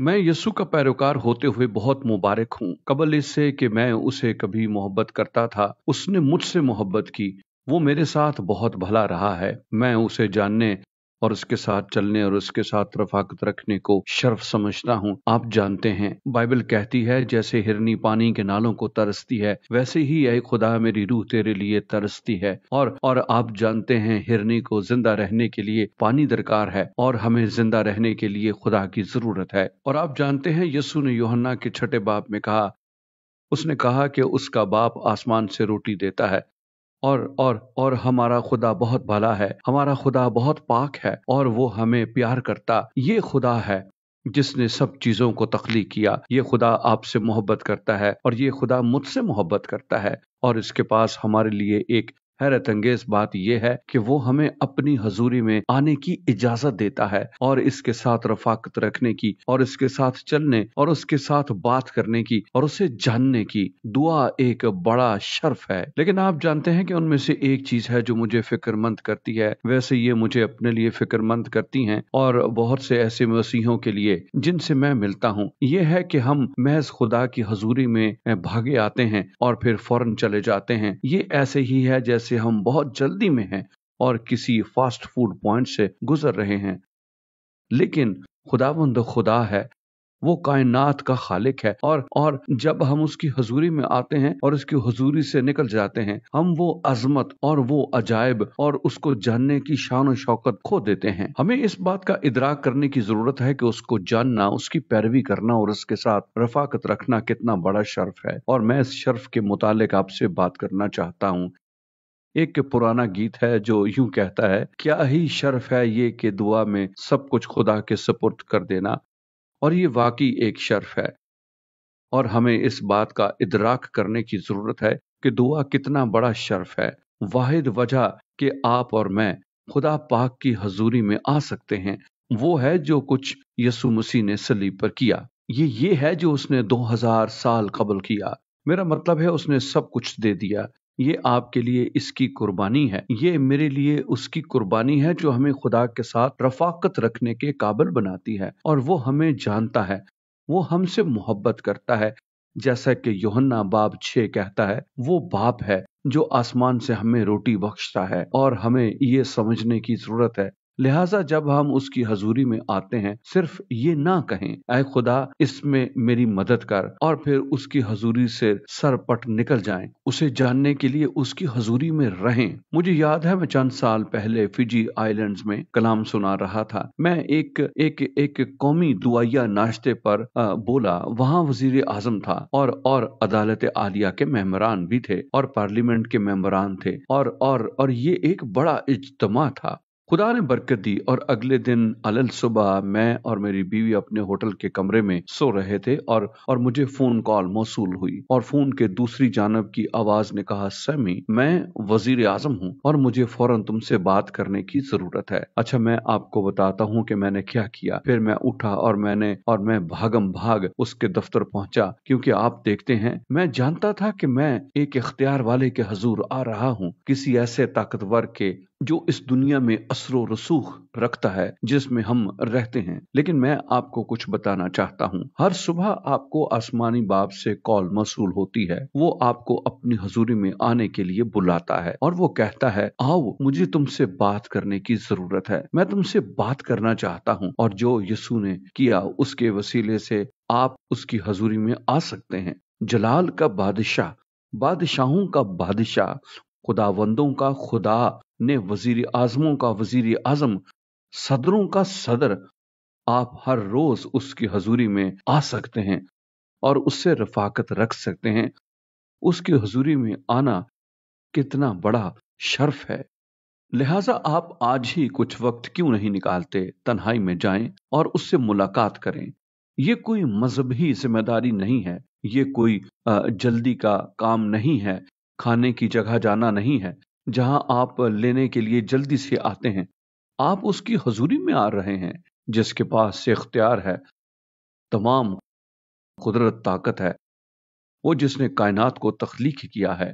मैं यीशु का पैरोकार होते हुए बहुत मुबारक हूँ। कबल इससे कि मैं उसे कभी मोहब्बत करता था, उसने मुझसे मोहब्बत की। वो मेरे साथ बहुत भला रहा है। मैं उसे जानने और उसके साथ चलने और उसके साथ रफ़ाकत रखने को शर्फ समझता हूँ। आप जानते हैं, बाइबल कहती है जैसे हिरनी पानी के नालों को तरसती है, वैसे ही ऐ खुदा मेरी रूह तेरे लिए तरसती है। और आप जानते हैं, हिरनी को जिंदा रहने के लिए पानी दरकार है और हमें जिंदा रहने के लिए खुदा की जरूरत है। और आप जानते हैं, यीशु ने यूहन्ना के 6 बाब में कहा, उसने कहा कि उसका बाप आसमान से रोटी देता है और हमारा खुदा बहुत भला है, हमारा खुदा बहुत पाक है और वो हमें प्यार करता। ये खुदा है जिसने सब चीजों को तख्लीक किया। ये खुदा आपसे मोहब्बत करता है और ये खुदा मुझसे मोहब्बत करता है। और इसके पास हमारे लिए एक हैरत अंगेज बात यह है कि वो हमें अपनी हजूरी में आने की इजाजत देता है और इसके साथ रफाकत रखने की और इसके साथ चलने और उसके साथ बात करने की और उसे जानने की। दुआ एक बड़ा शर्फ है, लेकिन आप जानते हैं कि उनमें से एक चीज है जो मुझे फिक्रमंद करती है। वैसे ये मुझे अपने लिए फिक्रमंद करती हैं और बहुत से ऐसे मसीहों के लिए जिनसे मैं मिलता हूँ। ये है कि हम महज खुदा की हजूरी में भागे आते हैं और फिर फौरन चले जाते हैं। ये ऐसे ही है जैसे हम बहुत जल्दी में हैं और किसी फास्ट फूड पॉइंट से गुजर रहे हैं। लेकिन खुदावंद खुदा है, वो कायनात का खालिक है और जब हम उसकी हजूरी में आते हैं और उसकी हजूरी से निकल जाते हैं, हम वो अजमत और वो अजायब और उसको जानने की शान और शौकत खो देते हैं। हमें इस बात का इदराक करने की जरूरत है कि उसको जानना, उसकी पैरवी करना और उसके साथ रफाकत रखना कितना बड़ा शर्फ है। और मैं इस शर्फ के मुतालिक आपसे बात करना चाहता हूँ। एक पुराना गीत है जो यूं कहता है, क्या ही शर्फ है ये कि दुआ में सब कुछ खुदा के सुपुर्द कर देना। और ये वाकई एक शर्फ है और हमें इस बात का इदराक करने की जरूरत है कि दुआ कितना बड़ा शर्फ है। वाहिद वजह कि आप और मैं खुदा पाक की हजूरी में आ सकते हैं वो है जो कुछ यीशु मसीह ने सलीब पर किया। ये है जो उसने 2000 साल कबल किया। मेरा मतलब है, उसने सब कुछ दे दिया। ये आपके लिए इसकी कुर्बानी है, ये मेरे लिए उसकी कुर्बानी है जो हमें खुदा के साथ रफाकत रखने के काबिल बनाती है। और वो हमें जानता है, वो हमसे मोहब्बत करता है। जैसा कि यूहन्ना बाब 6 कहता है, वो बाप है जो आसमान से हमें रोटी बख्शता है और हमें ये समझने की जरूरत है। लिहाजा जब हम उसकी हजूरी में आते हैं, सिर्फ ये ना कहें ऐ खुदा इसमें मेरी मदद कर और फिर उसकी हजूरी से सरपट निकल जाएं। उसे जानने के लिए उसकी हजूरी में रहें। मुझे याद है, मैं चंद साल पहले फिजी आइलैंड्स में कलाम सुना रहा था। मैं एक कौमी दुआया नाश्ते पर बोला। वहाँ वजीर आजम था और अदालत आलिया के मेंबरान भी थे और पार्लियामेंट के मेंबरान थे और ये एक बड़ा इज्तिमा था। खुदा ने बरकत दी और अगले दिन अलल सुबह मैं और मेरी बीवी अपने होटल के कमरे में सो रहे थे और मुझे फोन कॉल मौसूल हुई और फोन के दूसरी जानब की आवाज ने कहा, सैमी, मैं वजीर आजम हूँ और मुझे फौरन तुमसे बात करने की जरूरत है। अच्छा, मैं आपको बताता हूँ कि मैंने क्या किया। फिर मैं उठा और मैं भागम भाग उसके दफ्तर पहुंचा, क्योंकि आप देखते हैं, मैं जानता था कि मैं एक इख्तियार वाले के हजूर आ रहा हूँ, किसी ऐसे ताकतवर के जो इस दुनिया में असरो रसूख रखता है जिसमें हम रहते हैं। लेकिन मैं आपको कुछ बताना चाहता हूँ। हर सुबह आपको आसमानी बाप से कॉल मौसूल होती है। वो आपको अपनी हजूरी में आने के लिए बुलाता है और वो कहता है, आओ, मुझे तुमसे बात करने की जरूरत है, मैं तुमसे बात करना चाहता हूँ। और जो यीशु ने किया, उसके वसीले से आप उसकी हजूरी में आ सकते हैं। जलाल का बादशाह, बादशाहों का बादशाह, खुदावंदों का खुदा ने वजीर आजमों का वजीर आजम, सदरों का सदर, आप हर रोज उसकी हजूरी में आ सकते हैं और उससे रफाकत रख सकते हैं। उसकी हजूरी में आना कितना बड़ा शर्फ है। लिहाजा आप आज ही कुछ वक्त क्यों नहीं निकालते, तन्हाई में जाएं और उससे मुलाकात करें। ये कोई मजहबी जिम्मेदारी नहीं है, ये कोई जल्दी का काम नहीं है, खाने की जगह जाना नहीं है जहां आप लेने के लिए जल्दी से आते हैं। आप उसकी हजूरी में आ रहे हैं जिसके पास से इख्तियार है, तमाम कुदरत ताकत है, वो जिसने कायनात को तख्लीक किया है।